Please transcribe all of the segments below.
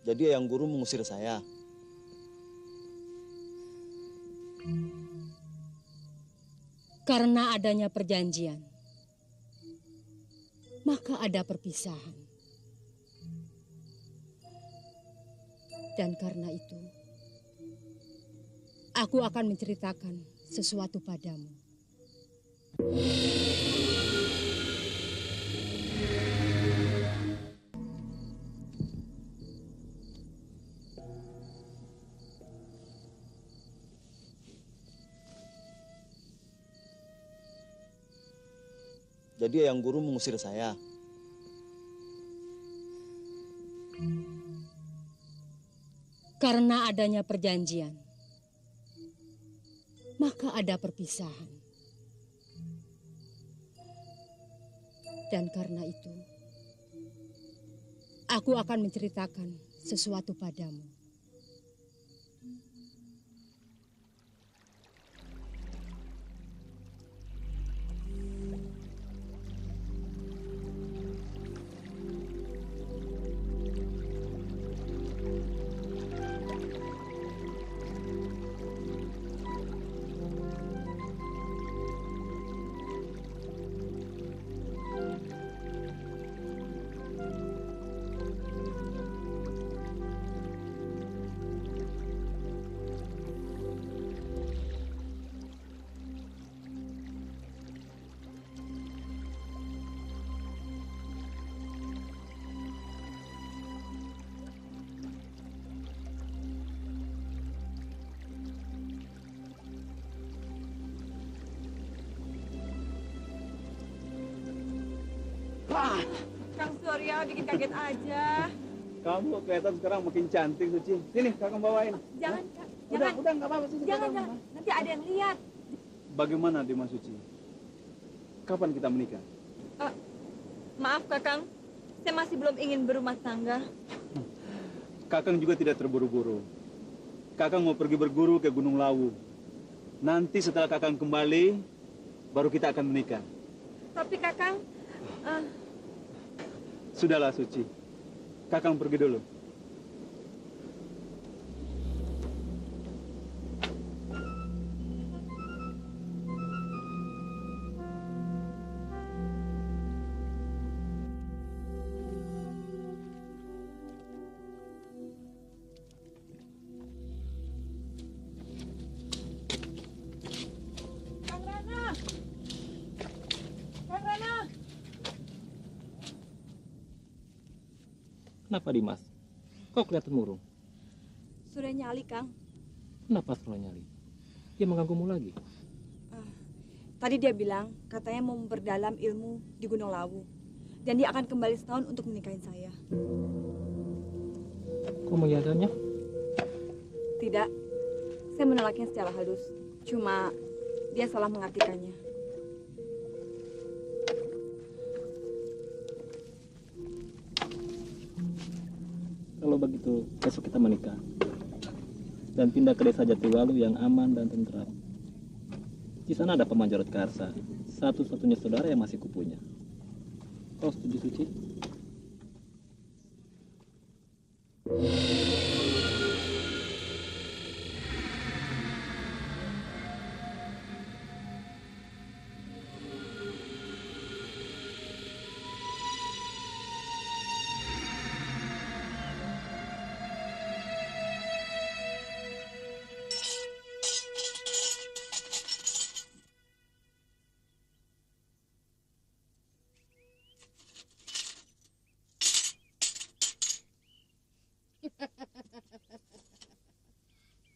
Jadi Eyang Guru mengusir saya. Karena adanya perjanjian, maka ada perpisahan. Dan karena itu, aku akan menceritakan sesuatu padamu. Jadi Eyang Guru mengusir saya. Karena adanya perjanjian, maka ada perpisahan. Dan karena itu, aku akan menceritakan sesuatu padamu. Kang Surya bikin kaget aja. Kamu kelihatan sekarang makin cantik, Suci. Sini, kakak bawain. Jangan, Kak. Udah, Jangan. udah, nggak apa-apa, Suci. Jangan. Nanti ada yang lihat. Bagaimana, Dimas Suci? Kapan kita menikah? Maaf, Kakang. Saya masih belum ingin berumah tangga. Kakang juga tidak terburu-buru. Kakang mau pergi berguru ke Gunung Lawu. Nanti setelah Kakang kembali, baru kita akan menikah. Tapi, Kakang... Sudahlah, Suci. Kakang pergi dulu. Kang Rana! Kang Rana! Kenapa Dimas? Kok kelihatan murung? Sudah nyali, Kang. Kenapa Surya nyali? Dia mengganggumu lagi. Tadi dia bilang katanya mau memperdalam ilmu di Gunung Lawu. Dan dia akan kembali setahun untuk menikahin saya. Kau mengiyakannya? Tidak. Saya menolaknya secara halus. Cuma dia salah mengartikannya. Kalau begitu, besok kita menikah. Dan pindah ke desa Jatiwalu yang aman dan tentram. Di sana ada Paman Jarod Karsa, satu-satunya saudara yang masih kupunya. Kau setuju, Suci?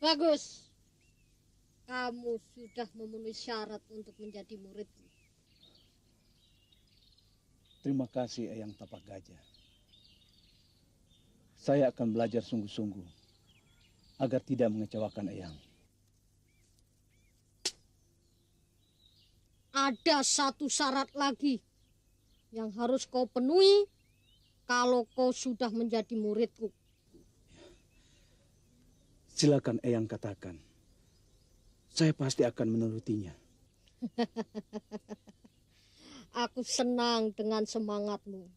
Bagus. Kamu sudah memenuhi syarat untuk menjadi muridku. Terima kasih, Eyang Tapak Gajah. Saya akan belajar sungguh-sungguh agar tidak mengecewakan Eyang. Ada satu syarat lagi yang harus kau penuhi kalau kau sudah menjadi muridku. Silakan Eyang katakan. Saya pasti akan menurutinya. Aku senang dengan semangatmu.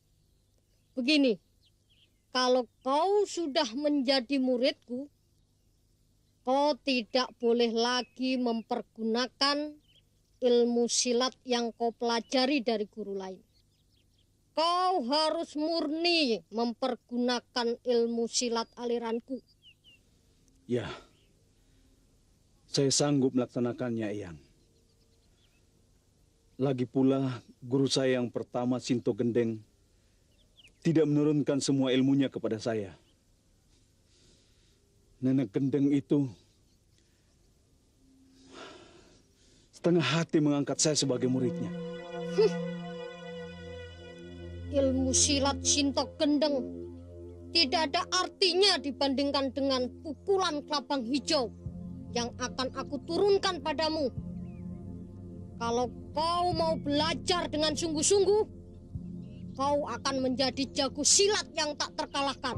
Begini, Kalau kau sudah menjadi muridku, kau tidak boleh lagi mempergunakan ilmu silat yang kau pelajari dari guru lain. Kau harus murni mempergunakan ilmu silat aliranku. Ya, saya sanggup melaksanakannya, Eyang. Lagi pula, guru saya yang pertama, Sinto Gendeng, tidak menurunkan semua ilmunya kepada saya. Nenek Gendeng itu setengah hati mengangkat saya sebagai muridnya. Ilmu silat Sinto Gendeng tidak ada artinya dibandingkan dengan pukulan kelabang hijau yang akan aku turunkan padamu. Kalau kau mau belajar dengan sungguh-sungguh, kau akan menjadi jago silat yang tak terkalahkan.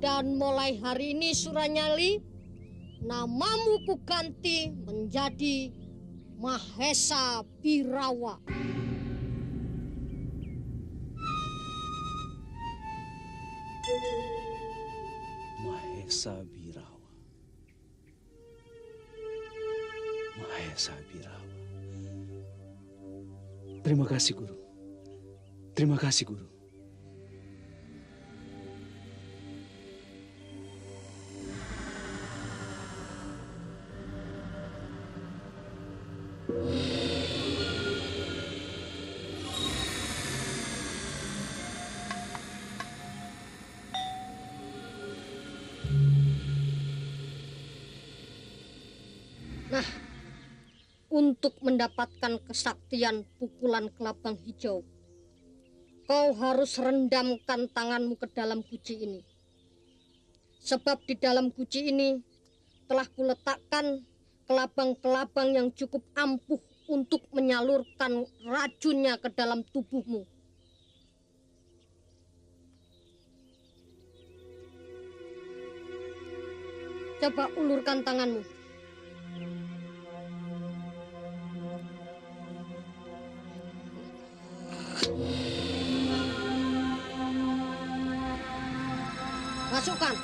Dan mulai hari ini Suranyali, namamu kuganti menjadi Mahesa Birawa. Mahesa Birawa. Mahesa Birawa. Terima kasih, Guru. Terima kasih, Guru. Nah, untuk mendapatkan kesaktian pukulan kelabang hijau, kau harus rendamkan tanganmu ke dalam guci ini. Sebab di dalam guci ini telah kuletakkan kelabang-kelabang yang cukup ampuh untuk menyalurkan racunnya ke dalam tubuhmu. Coba ulurkan tanganmu. Masukkan.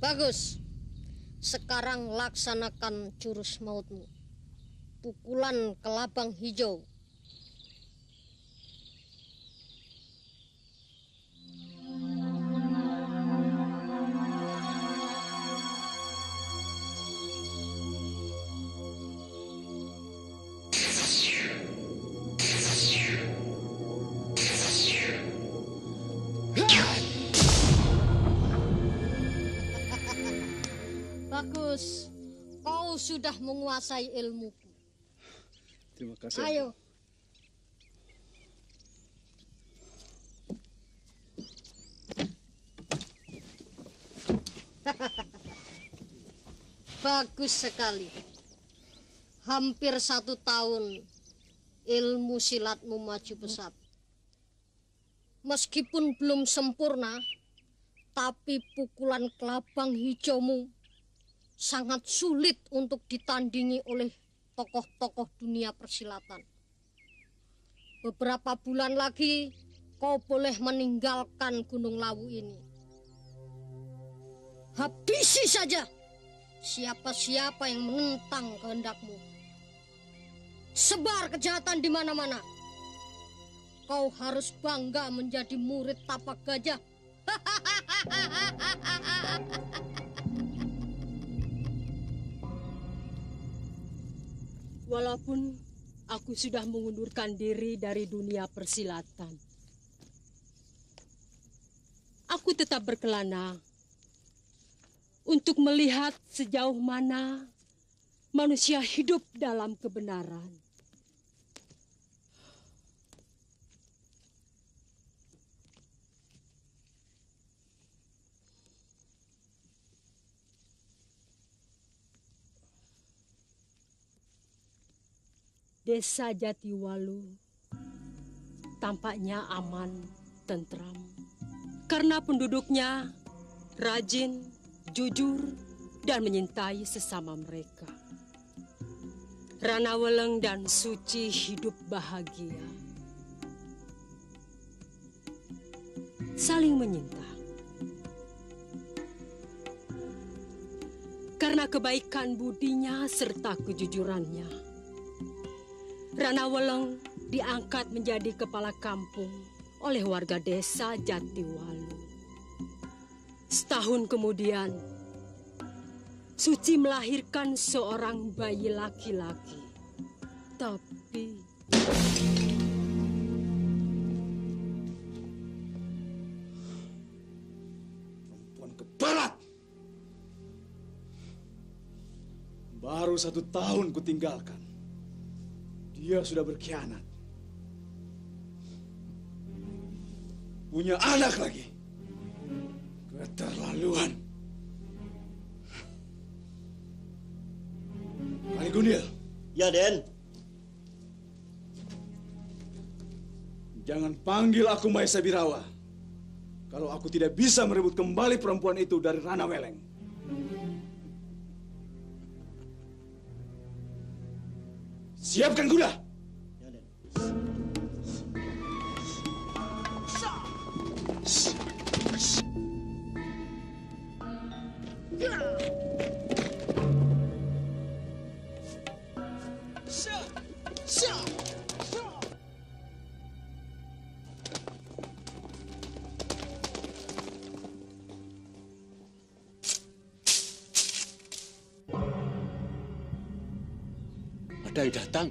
Bagus. Sekarang laksanakan jurus mautmu. Pukulan kelabang hijau. Bagus, kau sudah menguasai ilmuku. Terima kasih. Ayo. Bagus sekali. Hampir 1 tahun ilmu silatmu maju pesat. Meskipun belum sempurna, tapi pukulan kelabang hijaumu sangat sulit untuk ditandingi oleh tokoh-tokoh dunia persilatan. Beberapa bulan lagi kau boleh meninggalkan Gunung Lawu ini. Habisi saja siapa-siapa yang menentang kehendakmu. Sebar kejahatan di mana-mana. Kau harus bangga menjadi murid tapak gajah. Walaupun aku sudah mengundurkan diri dari dunia persilatan, aku tetap berkelana untuk melihat sejauh mana manusia hidup dalam kebenaran. Desa Jatiwalu tampaknya aman, tentram, karena penduduknya rajin, jujur, dan menyintai sesama mereka. Ranaweleng dan Suci hidup bahagia, saling menyinta. Karena kebaikan budinya serta kejujurannya, Ranaweleng diangkat menjadi kepala kampung oleh warga desa Jatiwalu. Setahun kemudian, Suci melahirkan seorang bayi laki-laki. Tapi perempuan keparat. Baru 1 tahun kutinggalkan. Dia sudah berkhianat. Punya anak lagi. Keterlaluan. Kali Gundil. Ya, Den. Jangan panggil aku Maesa Birawa. Kalau aku tidak bisa merebut kembali perempuan itu dari Ranaweleng. Siapkan kuda. Ya, Den. Ada yang datang.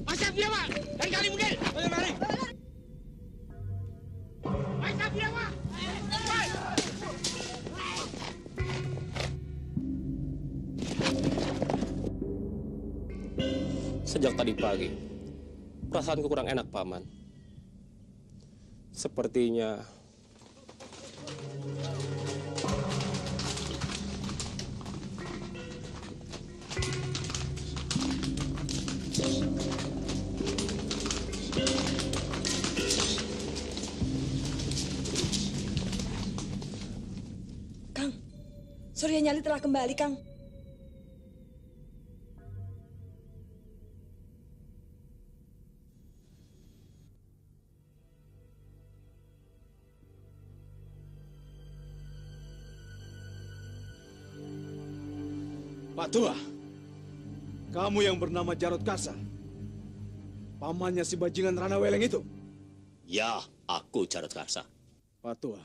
Masa Birawa dan Kali Mungil. Mari. Masa Birawa. Sejak tadi pagi, perasaanku kurang enak, Paman. Sepertinya Kang, Surya Nyali telah kembali, Kang. Pak Tua, kamu yang bernama Jarod Karsa, pamannya si bajingan Ranaweleng itu? Ya, aku Jarod Karsa. Pak Tua,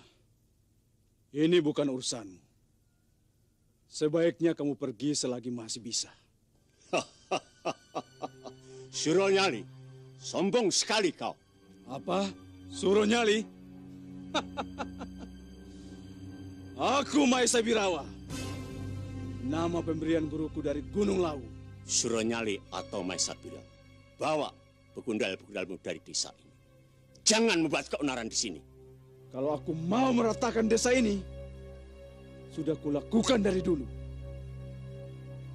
ini bukan urusanmu. Sebaiknya kamu pergi selagi masih bisa. Suruh Nyali, sombong sekali kau. Apa? Suruh Nyali? Aku Maesa Birawa. nama pemberian guruku dari Gunung Lawu. Suronyali atau Maesabira, bawa begundal-begundalmu dari desa ini. Jangan membuat keonaran di sini. Kalau aku mau meratakan desa ini, sudah kulakukan dari dulu.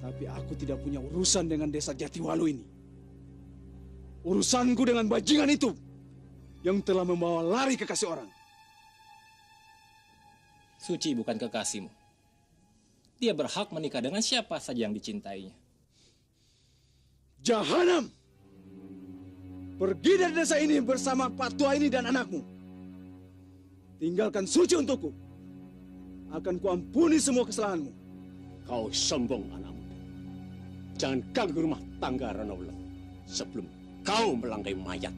Tapi aku tidak punya urusan dengan desa Jatiwalu ini. Urusanku dengan bajingan itu yang telah membawa lari kekasih orang. Suci bukan kekasihmu. Dia berhak menikah dengan siapa saja yang dicintainya. Jahanam! Pergi dari desa ini bersama Pak Tua ini dan anakmu. Tinggalkan Suci untukku. Akan kuampuni semua kesalahanmu. Kau sombong anak muda. Jangan ganggu rumah tangga Ranawala sebelum kau melangkai mayat.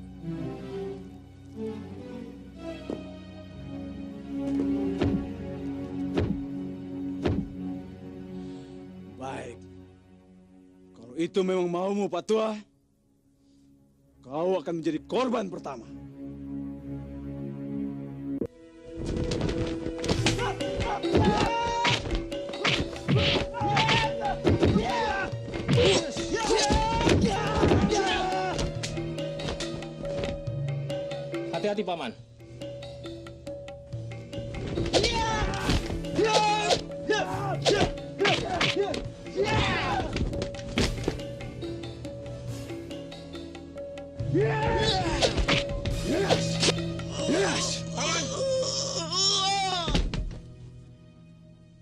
Baik. Kalau itu memang maumu, Pak Tua, kau akan menjadi korban pertama. Hati-hati, Paman.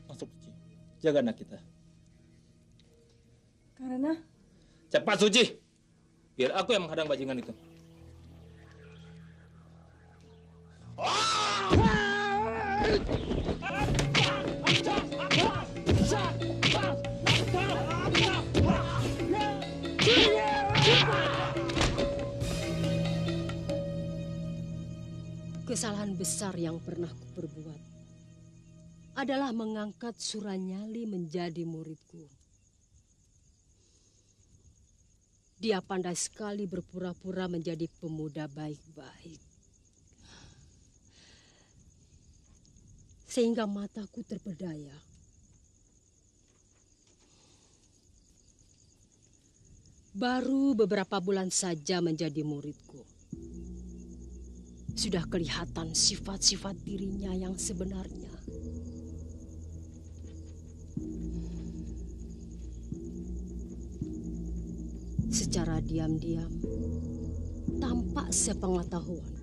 Masuk, Suci. Jaga anak kita. Karena Cepat, Suci. Biar aku yang menghadang bajingan itu. Kesalahan besar yang pernah kuperbuat adalah mengangkat Suranyali menjadi muridku. Dia pandai sekali berpura-pura menjadi pemuda baik-baik. Sehingga mataku terpedaya. Baru beberapa bulan saja menjadi muridku. Sudah kelihatan sifat-sifat dirinya yang sebenarnya. Secara diam-diam, tampak sepengetahuan.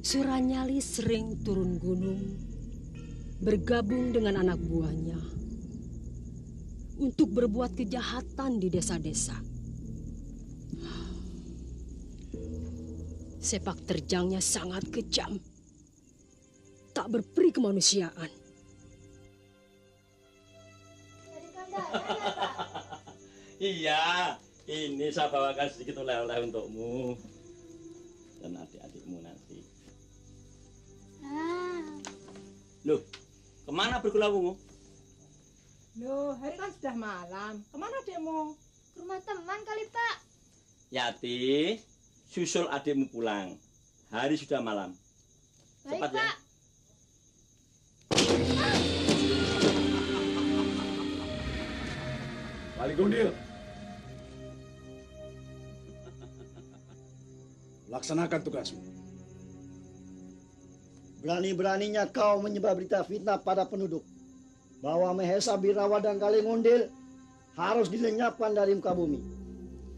Suranyali sering turun gunung, bergabung dengan anak buahnya untuk berbuat kejahatan di desa-desa. Sepak terjangnya sangat kejam, tak berperi kemanusiaan. Iya, ini saya bawakan sedikit oleh-oleh untukmu dan adik-adikmu nanti. Loh, kemana bergulawungmu? Loh, hari kan sudah malam. Kemana adikmu? Ke rumah teman kali, Pak. Yati, susul adikmu pulang. Hari sudah malam. Baik, Cepat ya. Pak. Balik Gundil. Laksanakan tugasmu. Berani-beraninya kau menyebar berita fitnah pada penduduk bahwa Mahesa Birawa dan Kalingundil harus dilenyapkan dari muka bumi.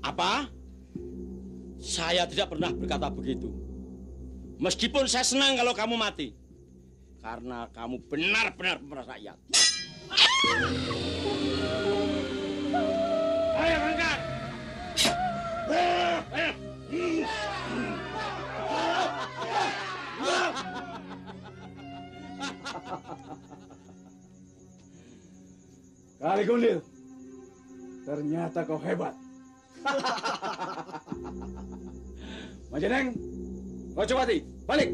Apa? Saya tidak pernah berkata begitu. Meskipun saya senang kalau kamu mati. Karena kamu benar-benar pemeras rakyat. Ayo, angkat! Kalingundil, ternyata kau hebat. Majeneng, kau Cowati, balik.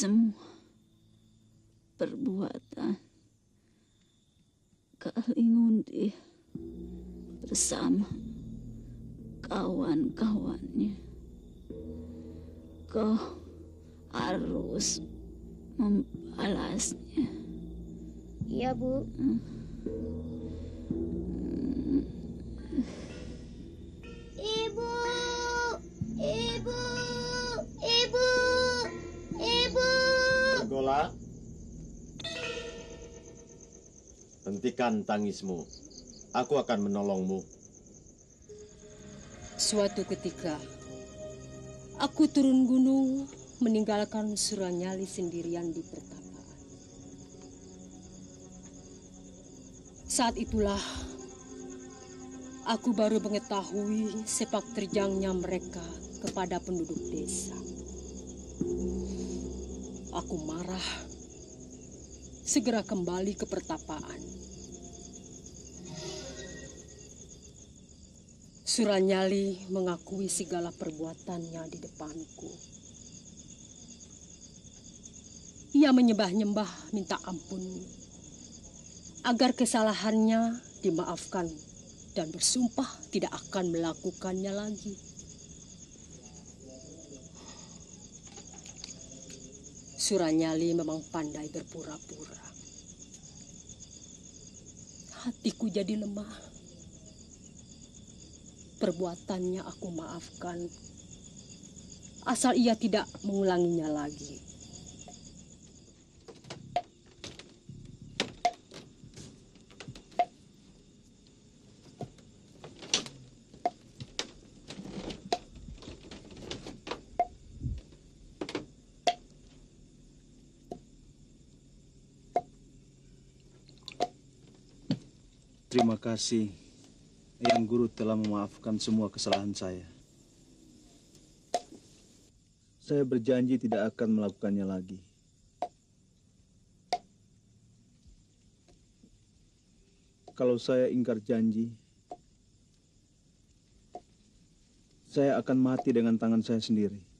semua perbuatan Kalingunde bersama kawan-kawannya. Kau harus membalasnya. Iya, Bu. Ibu! Ibu! Ibu! Ibu! Gola, hentikan tangismu. Aku akan menolongmu. Suatu ketika, aku turun gunung meninggalkan Suranyali sendirian di pertapaan. Saat itulah aku baru mengetahui sepak terjangnya mereka kepada penduduk desa. Aku marah, segera kembali ke pertapaan. Suranyali mengakui segala perbuatannya di depanku. Ia menyembah-nyembah minta ampun agar kesalahannya dimaafkan dan bersumpah tidak akan melakukannya lagi. Suranyali memang pandai berpura-pura. Hatiku jadi lemah. Perbuatannya aku maafkan, asal ia tidak mengulanginya lagi. Terima kasih, Yang Guru telah memaafkan semua kesalahan saya. Saya berjanji tidak akan melakukannya lagi. Kalau saya ingkar janji, saya akan mati dengan tangan saya sendiri.